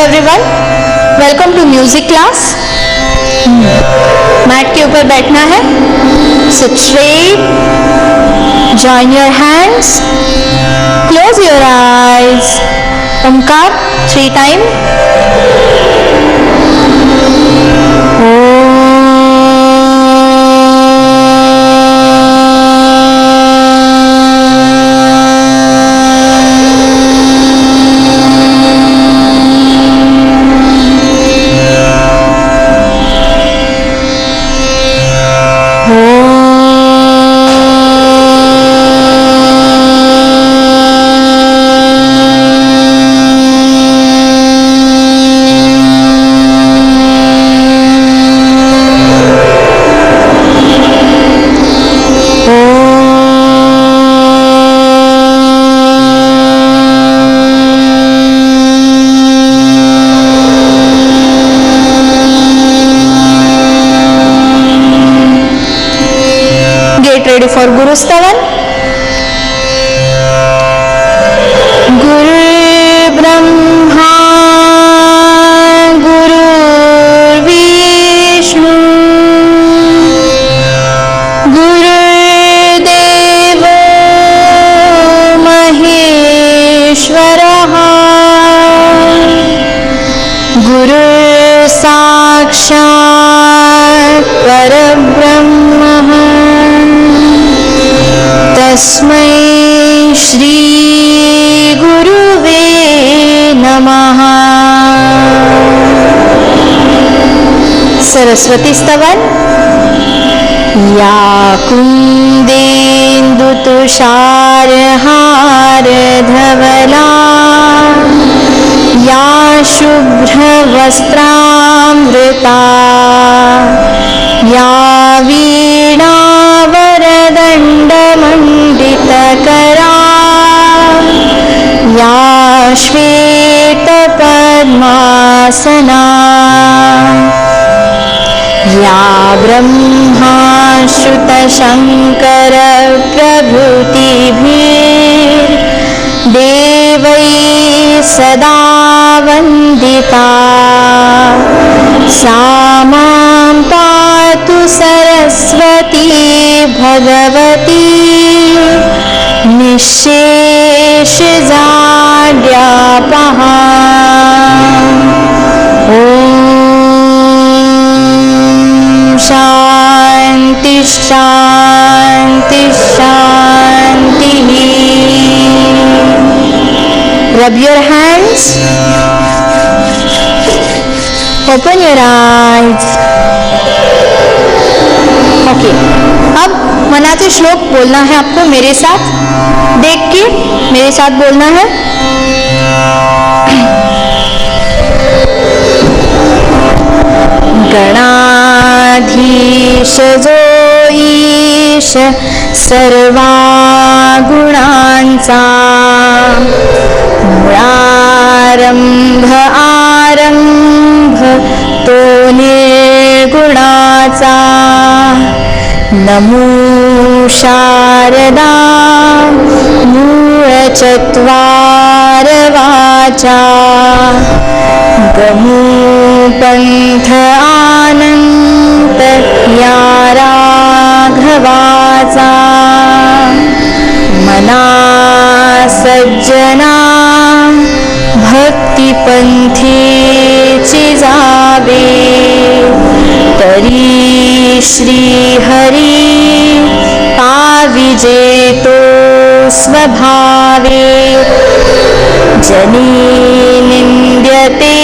Everyone, welcome to music class. Mat के ऊपर बैठना है। Sit straight, join your hands, close your eyes. Omkar 3 time. Ready for Guru Stavan. Guru Brahma, Guru Vishnu, Guru Deva Maheshwara, Guru Sakshat Parabrahma, तस्मै श्री गुरुवे नमः। सरस्वती स्तवन। या कुन्देन्दुतुषारहारधवला, या शुभ्रवस्त्रामृता, या वीणावरदण्डमण्डितकरा, या श्वेतपद्मासना, या ब्रह्मा श्रुतशङ्कर प्रभृतिभिर्देवैः सदा वन्दिता, सा मां पातु सरस्वती भगवती निःशेषजाड्यापहा। ॐ शान्ति शान्ति शान्तिः। Rub your hands. Open your eyes. Okay, अब मनाते श्लोक बोलना है आपको मेरे साथ। देख के मेरे साथ बोलना है। गणाधीश जो ईश सर्वा गुणांचा, मूळारंभ आरंभ तो निर्गुणाचा, नमो शारदा मूळचत्वार वाचा, गमो पंथ आनंद या राघवाचा, मना सज्जना भक्तिपंथीची जावे, तरी श्री हरी पाविजेतो स्वभावे, जनी निंद्यते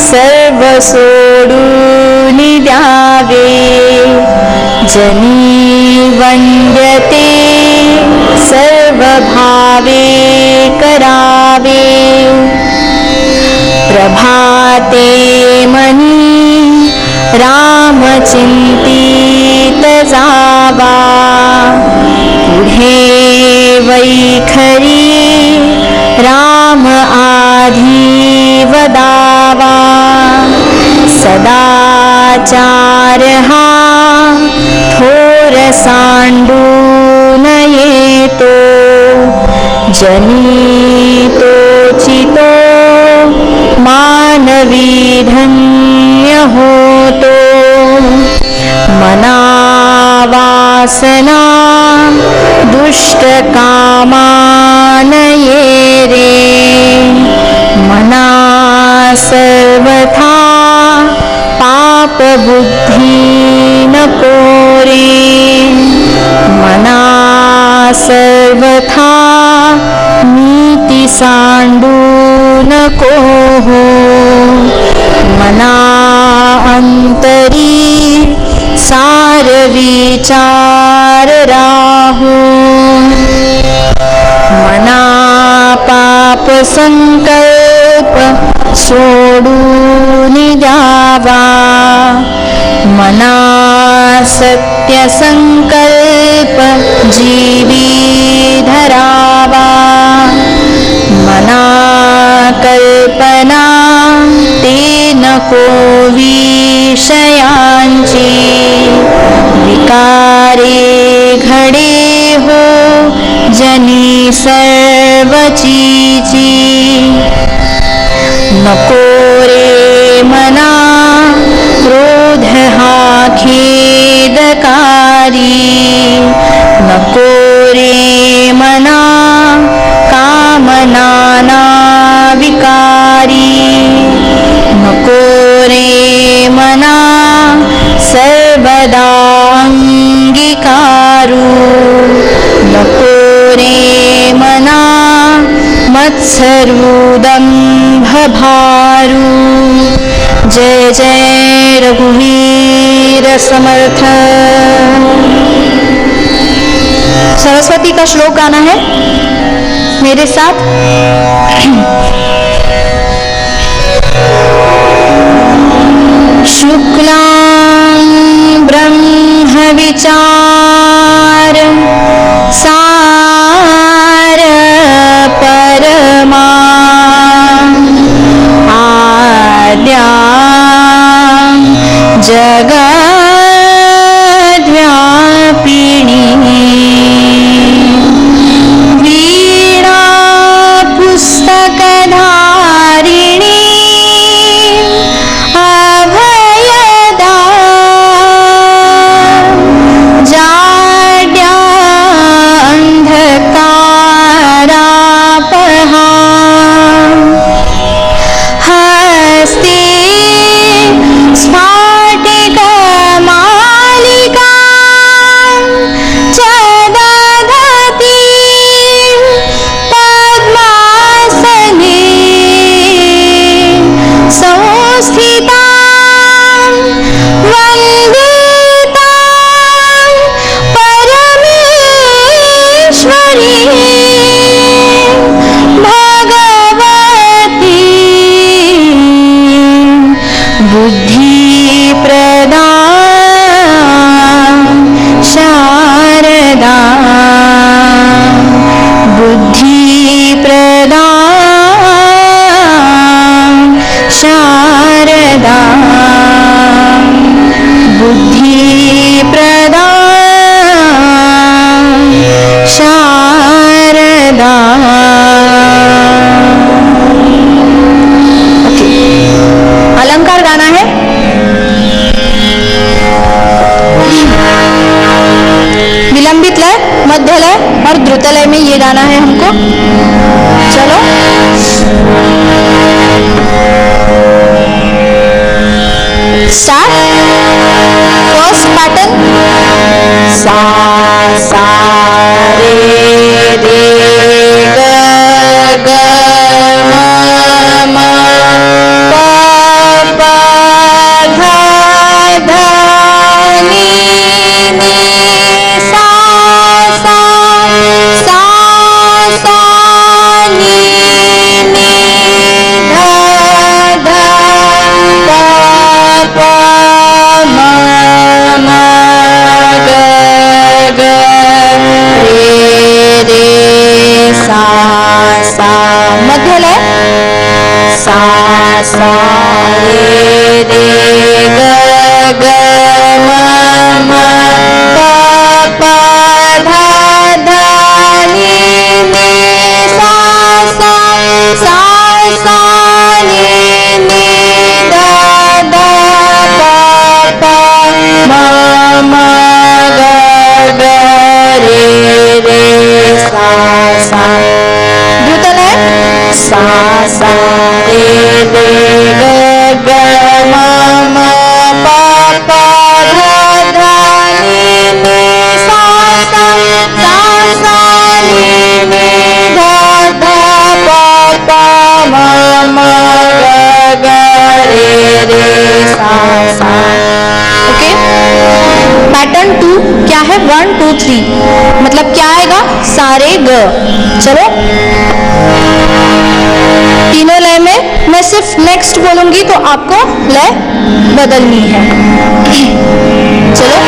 सर्व सोडून द्यावे, जनी वंद्यते सर्व भावे करावे, प्रभाते मनी रामचिंतित जावा, पुढे वैखरी राम आधी वदावा, सदाचार हा थोर सांडून येतो, जनी तो चितो मानवी धन्य होतो. मनावासना दुष्ट कामानये रे. मना सर्वथा पाप बुद्धी नको रे. मना सर्वथा नीती सांडू नको हो. मना अंतरी सार विचार राहू. मना पाप संकल्प सोडून द्यावा. मना सत्य संकल्प जीवी धरावा. मना कल्पना ते नको विषयांची. विकारे घडे हो जनी सर्वचीची. नको रे मना क्रोध हा खेदकारी. नको रे मना कामना विकारी. नको रे मना सर्वदा अंगीकारू. नको रे मना मत्सरूदंभ भारू. जय जय रघुवीर समर्थ. सरस्वती का श्लोक गाना है मेरे साथ. शुक्लां ब्रह्म विचार सार परमा. आद्या जगद्व्यापिनी. वीणा पुस्तकधारिणी. अभयदा जाड्या अंधकारापहा. हस्ते स्फाटिक मालिका चदधती. पद्मासने संस्थिता. वन्दिता परमेश्वरी. भगवती बुद्धिप्रदा शारदा. बुद्धिप्रदा शारदा. बुद्धिप्रदा शारदा. अलंकार गाना है. विलंबित लय, मध्य लय और द्रुत लय में ये गाना है हमको. चलो स्टार्ट. फर्स्ट पैटर्न सा सा रे रे ग ग म म प प ध ध नि नि सा सा सा सा नि नि ध ध प प म म ग ग रे रे सा सा. मध्य लय सा सा रे रे ग ग म म प प ध ध नि नि सा सा सा सा नि सा सा रे रे ग ग म म प प ध ध नि नि सा सा सा नि नि ध ध प प म म ग ग रे रे सा सा। ओके, पैटर्न 2 क्या है? 1 2 3 मतलब क्या आएगा? सारे ग। चलो तीनों लय में मैं सिर्फ नेक्स्ट बोलूंगी तो आपको लय बदलनी है। चलो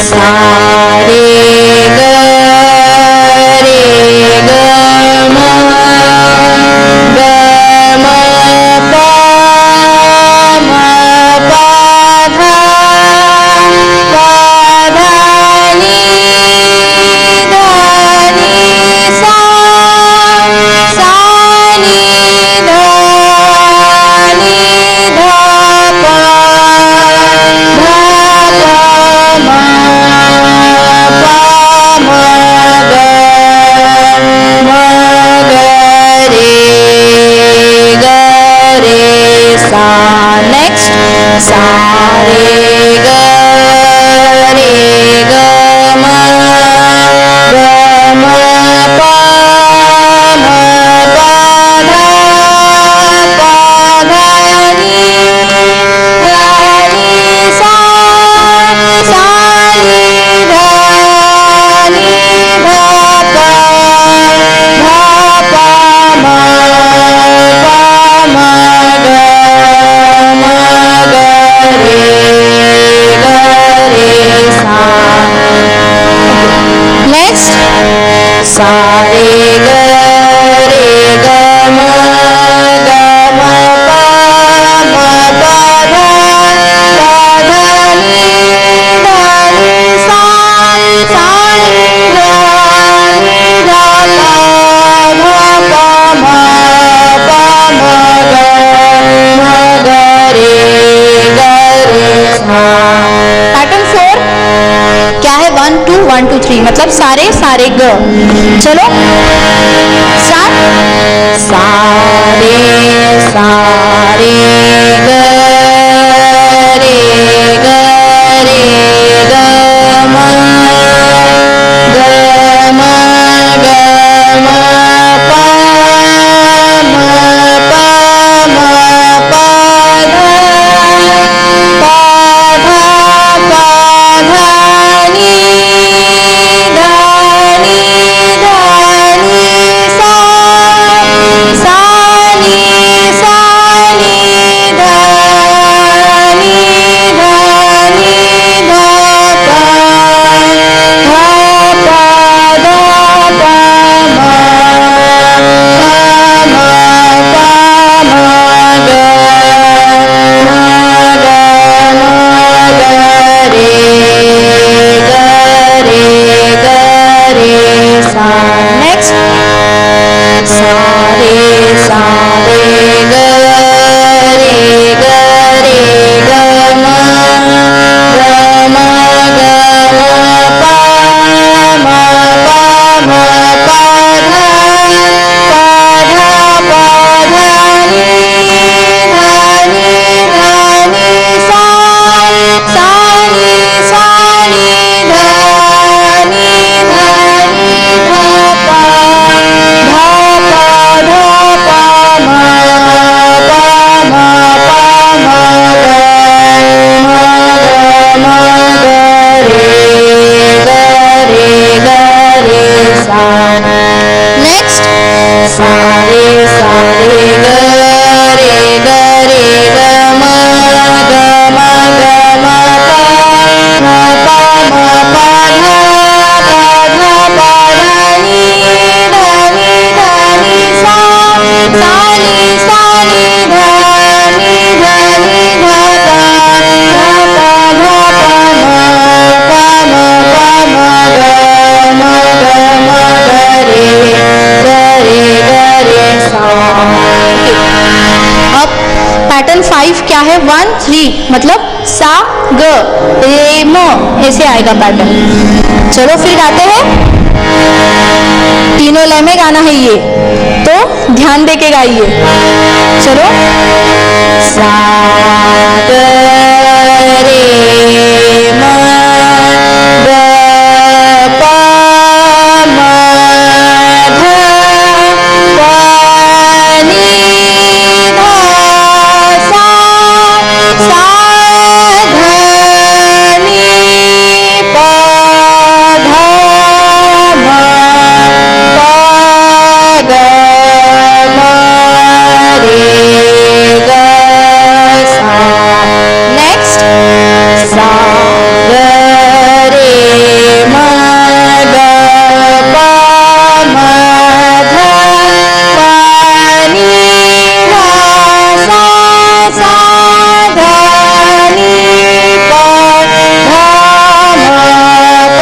सारे ग रे ग म ग म प म प ध प ध नि ध नि सा सा नि ध नि ध प ध प म प म ग म ग रे सा। नेक्स्ट सा रे ग रे ग म ग म प म प ध प ध नि ध नि सा सा नि ध नि ध प ध प म प म ग म ग रे सा। नेक्स्ट सा रे ग रे ग म ग म प म प ध ध नि ध नि सा सा नि ध नि ध प ध प म प म ग रे सा। पैटर्न 4 क्या है? 1 2 1 2 3 मतलब सारे सारे ग। चलो स्टार्ट। सारे सारे ग रे ग रे ग म ग म ग म प म प म प ध प ध प ध नि ध नि ध नि सा सा नि सा नि ध नि ध नि ध प ध प ध प म प म ग म ग रे सा। नेक्स्ट सारे सारे ग रे ग रे ग म ग म ग म प म प म प ध प ध नि ध नि ध नि सा सा नि सा नि ध नि ध नि ध प ध प ध प म प म प म ग म ग रे सा। नेक्स्ट सारे सारे ग रे ग रे ग म ग म ग म प म प म प ध प ध प ध नि ध नि ध नि सा सा नि सा नि ध नि ध नि ध प ध प ध प म प म प म ग म ग म ग रे सा। अब पैटर्न 5 क्या है? 1 3 मतलब सा ग रे म ऐसे आएगा पैटर्न। चलो फिर गाते हैं। तीनों लय में गाना है ये, तो ध्यान दे के गाइए। चलो, सा ग रे म ग प म ध प नि ध सा ध नि प ध म प ग म रे ग सा। नेक्स्ट, सा ग रे म ग प म ध प नि ध सा ध नि प ध म प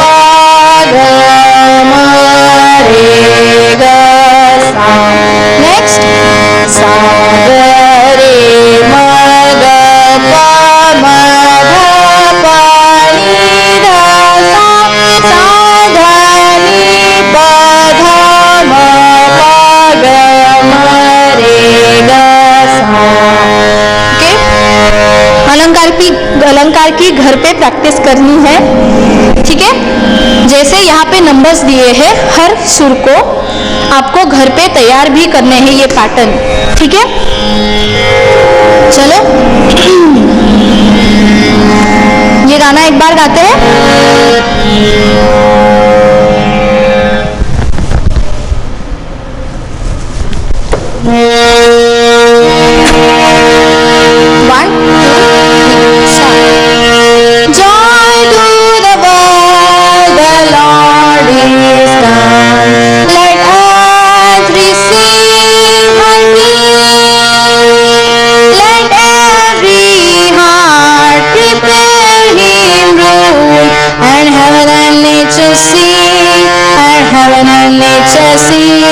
ग म रे ग सा। नेक्स्ट, सा ग रे म ग प म ध प नि ध सा ध नि प ध म प ग म रे ग सा। ओके, अलंकार की घर पे प्रैक्टिस करनी है, ठीक है। जैसे यहाँ पे नंबर्स दिए हैं, हर सुर को आपको घर पे तैयार भी करने हैं ये पैटर्न, ठीक है। चलो, ये गाना एक बार गाते हैं। 1, 2, 3, start. Joy to the world, the Lord is come. Let earth receive her King. Let every heart prepare Him room, and heaven and nature sing, and heaven and nature sing,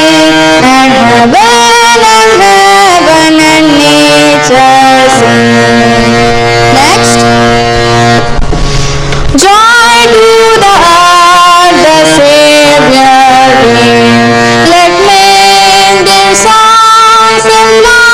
and heaven and nature sing. Next, joy to the earth, the Savior reign. Let men their songs employ.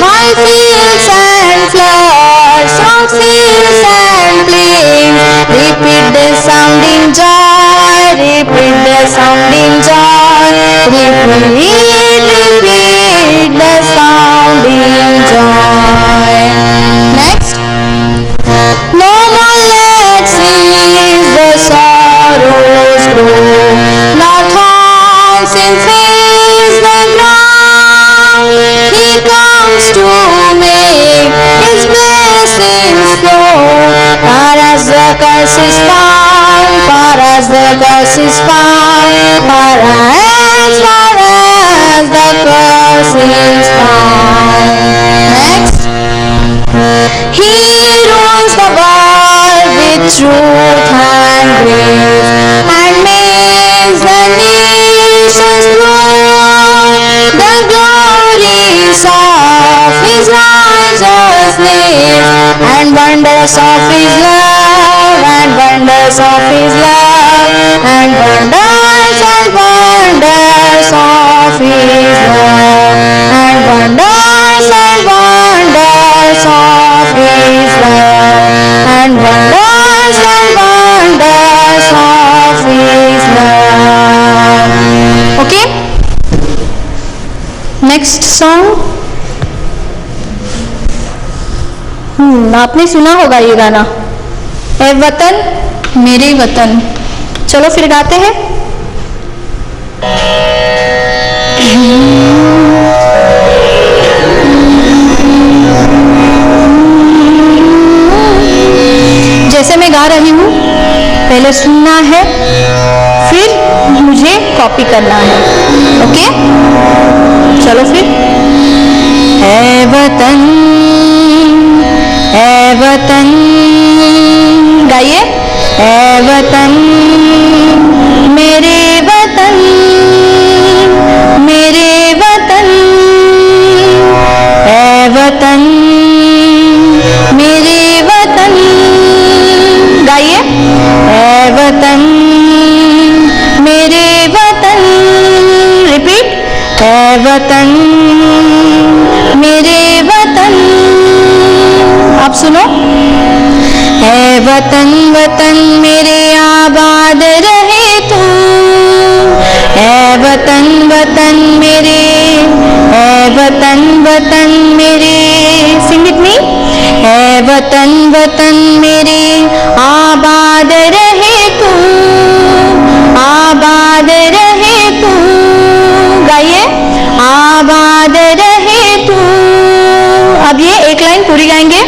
My fields and floods, songs, hills and plains, repeat the sounding joy, repeat the sounding joy, repeat the sounding joy. Next, no more let's cease the sorrows grow, nor thorns face the ground. He comes to make His blessings flow, far as the curse is found, far as the curse is found, far as the curse is found. Next, He rules the world with truth and grace, and makes the nations grow. The glories of His righteousness, and wonders of His love, and wonders of His love, and wonders of His love, and wonders of His love, and wonders of His love. Okay, next song. आपने सुना होगा ये गाना, ए वतन मेरे वतन। चलो फिर गाते हैं। जैसे मैं गा रही हूँ, पहले सुनना है, फिर मुझे कॉपी करना है। ओके, चलो फिर। ए वतन गाइए। ए वतन मेरे वतन, मेरे वतन, ए वतन मेरे वतन। गाइए। ए वतन वतन मेरे वतन, आप सुनो। है वतन वतन मेरे आबाद रहे तू, है वतन वतन मेरे, है वतन वतन मेरे, सिंग विथ मी। है वतन वतन मेरे आबाद रहे तू, आबाद रहे तू, गाइए। आबाद रहे तू। अब ये एक लाइन पूरी गाएंगे।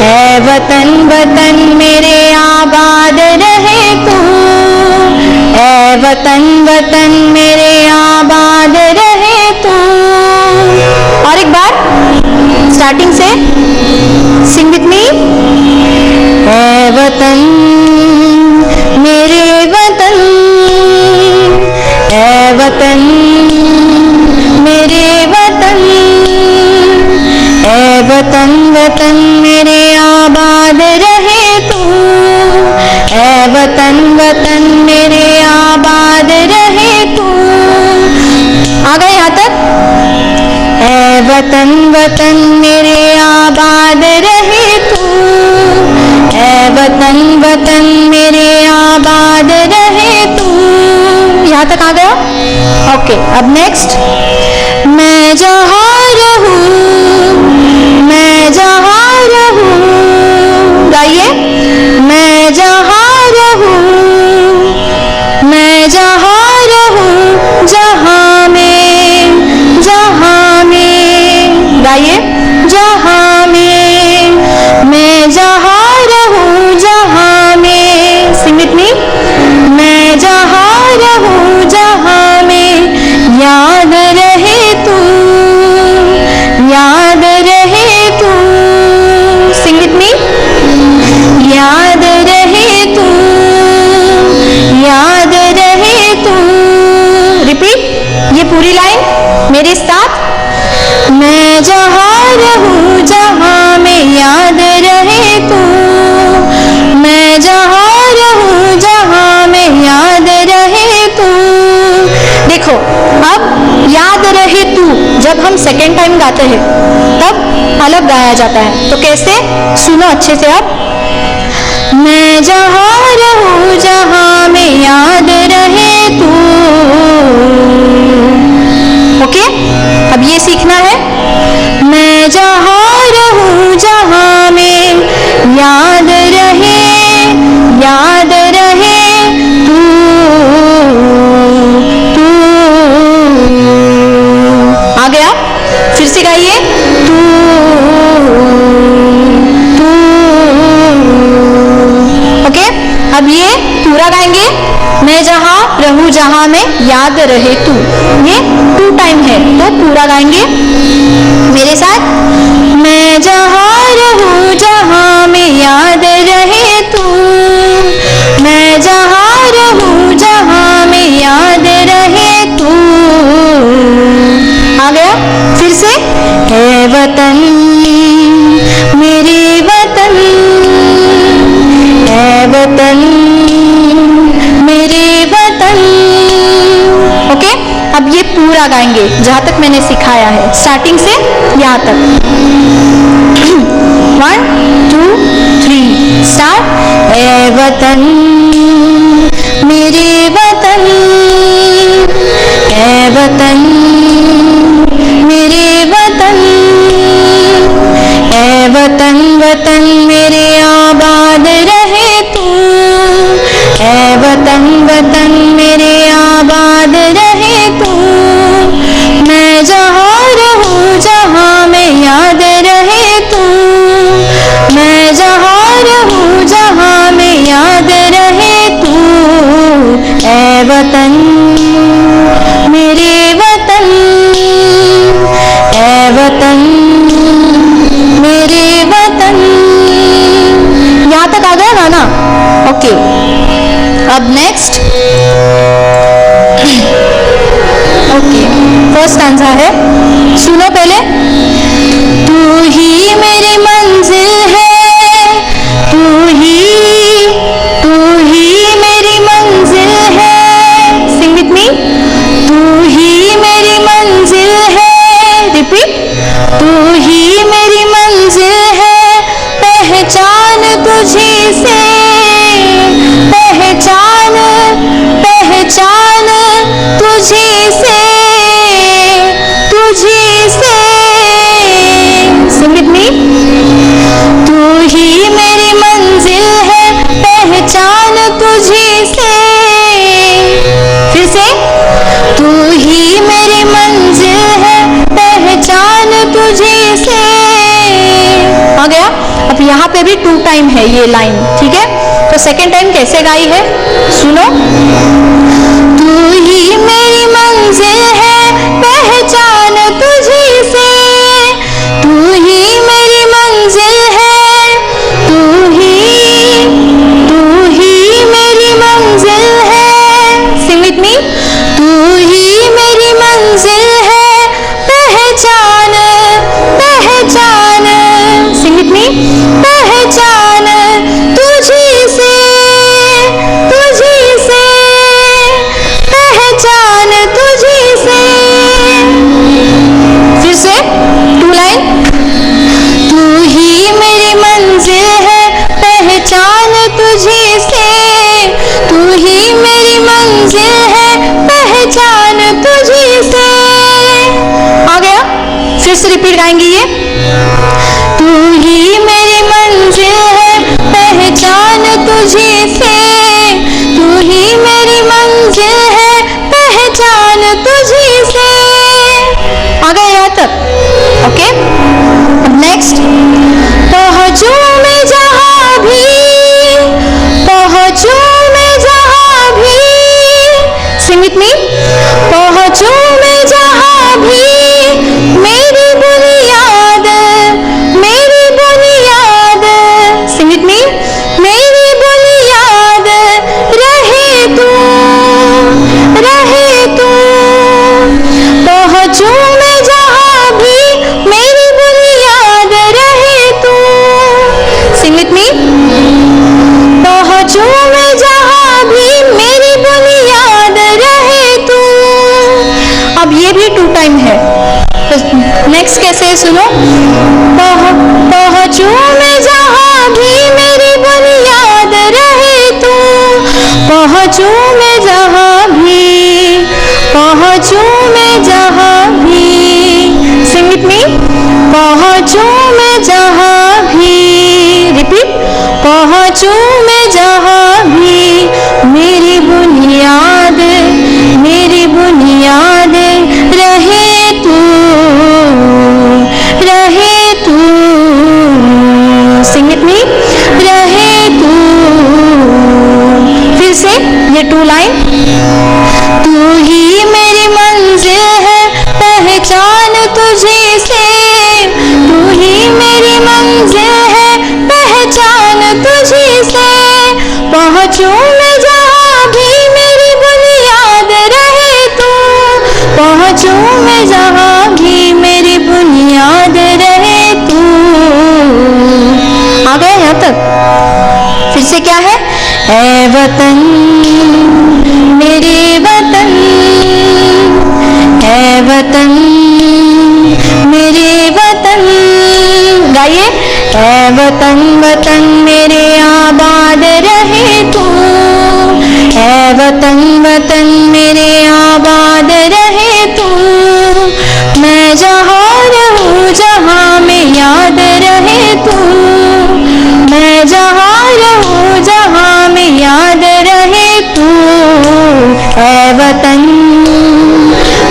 है वतन वतन मेरे आबाद रहे तू, है वतन वतन मेरे आबाद रहे तू। और एक बार स्टार्टिंग से, सिंग विथ मी। है वतन मेरे वतन, है वतन मेरे वतन, है वतन वतन मेरे आबाद रहे तू, है वतन वतन मेरे आबाद रहे तू। आ गए यहाँ तक? है वतन वतन मेरे आबाद रहे तू, है वतन वतन मेरे आबाद रहे तू। यहाँ तक आ गया? ओके, अब नेक्स्ट। मैं जहाँ रहूं, मैं जहाँ रहूं, गाइए। मैं जहाँ रहूं, मैं जहाँ रहूं, जहाँ में, जहाँ में, गाइए। जहाँ में, मैं जहाँ रहूं, जहाँ में, सिंग विथ मी। मैं जहाँ रहूं, जहाँ में, याद रहे तू, याद रहे तू, सिंग विथ मी। याद रहे तू, याद रहे तू। रिपीट ये पूरी लाइन मेरे साथ। मैं जहाँ रहूं, जहाँ में, याद रहे तू, मैं जहाँ रहूं, जहाँ में, याद रहे तू। देखो, अब याद रहे तू जब हम सेकेंड टाइम गाते हैं तब अलग गाया जाता है। तो कैसे, सुनो अच्छे से आप। मैं जहाँ रहूं, जहाँ में, याद रहे तू। ओके, अब ये सीखना है। मैं जहाँ रहूं, जहाँ में, याद रहे, याद रहे तू, तू। आ गया? फिर से गाइए। तू, तू। ओके, अब ये पूरा गाएंगे। मैं जहाँ रहूं, जहाँ में, याद रहे तू। ये 2 टाइम है तो पूरा गाएंगे मेरे साथ। मैं जहाँ रहूं, जहाँ में, याद रहे तू, मैं जहाँ रहूं, जहाँ में, याद रहे तू। आ गया? फिर से। है वतन मेरे वतन, है वतन मेरे वतन। ओके, अब ये पूरा गाएंगे जहां तक मैंने सिखाया है, स्टार्टिंग से यहाँ तक। 1 2 3 स्टार्ट। है वतन मेरे वतन, है वतन मेरे वतन, है वतन वतन मेरे आबाद रहे तू, है वतन वतन मेरे आबाद रहे तू। मैं जहाँ रहूं, जहाँ में, याद रहे तू, मैं जहाँ रहूं, जहाँ में, याद रहे तू। है वतन मेरे वतन, है वतन मेरे वतन। यहाँ तक आ गया गाना? ओके, अब नेक्स्ट। ओके, फर्स्ट आंसर है, सुनो पहले। तू ही मेरी मंजिल है, तू ही मेरी मंजिल है, सिंग विथ मी। तू ही मेरी मंजिल से पहचान, पहचान तुझी से, तुझी से। Sing with me. तू ही मेरी मंजिल है, पहचान तुझी से। फिर से, तू ही मेरी मंजिल है, पहचान तुझी से। आ गया? अब यहाँ पे भी 2 टाइम है ये लाइन, ठीक है? तो सेकेंड टाइम कैसे गाई है सुनो। तू ही मेरी मंजिल है, पहचान तुझी से, तू ही मेरी मंजिल है, तू ही मेरी मंजिल है। Sing with me. तू ही मेरी मंजिल है, पहचान, पहचान। Sing with me. पहचान तुझी से, तुझी से, पहचान तुझी से। फिर से 2 लाइन। तू ही मेरी मंजिल है, पहचान तुझी से, तू ही मेरी मंजिल है, पहचान तुझी से। आ गया? फिर से रिपीट गाएंगे ये। तू ही मेरी मंजिल है, पहचान तुझी से, तू ही मेरी मंजिल है, पहचान तुझी से। आ गया यहाँ तक? Okay, next. पहुंचूं मैं जहां भी, पहुंचूं मैं जहां भी। Sing with me. पहुंचूं मैं जहां भी, मेरी बुनियाद, मेरी बुनियाद। Sing with me. मेरी बुनियाद रहे तू, रहे तू। पहुंचूं मैं जहां भी, मेरी बुनियाद रहे तू। Sing with me. पहुंचूं मैं जहां भी, मेरी बुनियाद रहे तू। अब ये भी 2 टाइम है, तो नेक्स्ट कैसे है सुनो। पहुंचूं मैं जहां भी, मेरी बुनियाद रहे तू। पहुंचूं मैं जहां भी, पहुंचूं मैं जहां भी। Sing with me. पहुंचूं मैं जहां भी। रिपीट। पहुंचूं मैं जहां भी, मेरी बुनियाद, मेरी बुनियाद रहे तू, रहे तू। Sing with me. रहे तू। फिर से ये 2 लाइन। तू ही मेरी मंजिल है, पहचान तुझी से, तू ही मेरी मंजिल है, पहचान तुझी से। पहुंचूं मैं जहां भी, मेरी बुनियाद रहे तू। पहुंचूं मैं जहां भी, मेरी बुनियाद रहे तू। आ गए यहाँ तक? फिर से क्या है? ऐ वतन, मेरे वतन, ऐ वतन, मेरे वतन। गाइए। ऐ वतन, वतन मेरे आबाद रहे तू। ऐ वतन, वतन मेरे आबाद रहे तू। मैं जहाँ रहूं, जहाँ में याद रहे तू। मैं जहाँ रहूं, जहाँ में याद रहे तू। ऐ वतन,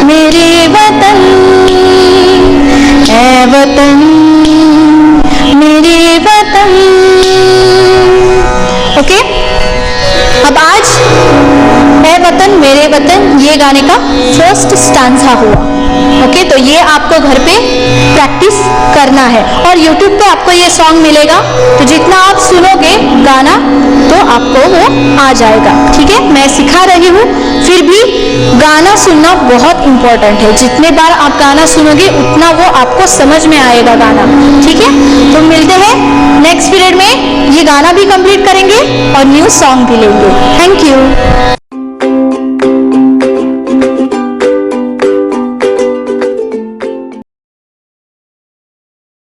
मेरे वतन, ऐ वतन, मेरे वतन। ओके, अब आज ऐ वतन मेरे वतन ये गाने का फर्स्ट स्टांजा हुआ। ओके, तो ये आपको घर पे प्रैक्टिस करना है और YouTube पे आपको ये सॉन्ग मिलेगा, तो जितना आप सुनोगे गाना तो आपको वो आ जाएगा। ठीक है, मैं सिखा रही हूँ, फिर भी गाना सुनना बहुत इंपॉर्टेंट है। जितने बार आप गाना सुनोगे उतना वो आपको समझ में आएगा गाना। ठीक है, तो मिलते हैं नेक्स्ट पीरियड में, ये गाना भी कंप्लीट करेंगे और न्यू सॉन्ग भी लेंगे। Thank you.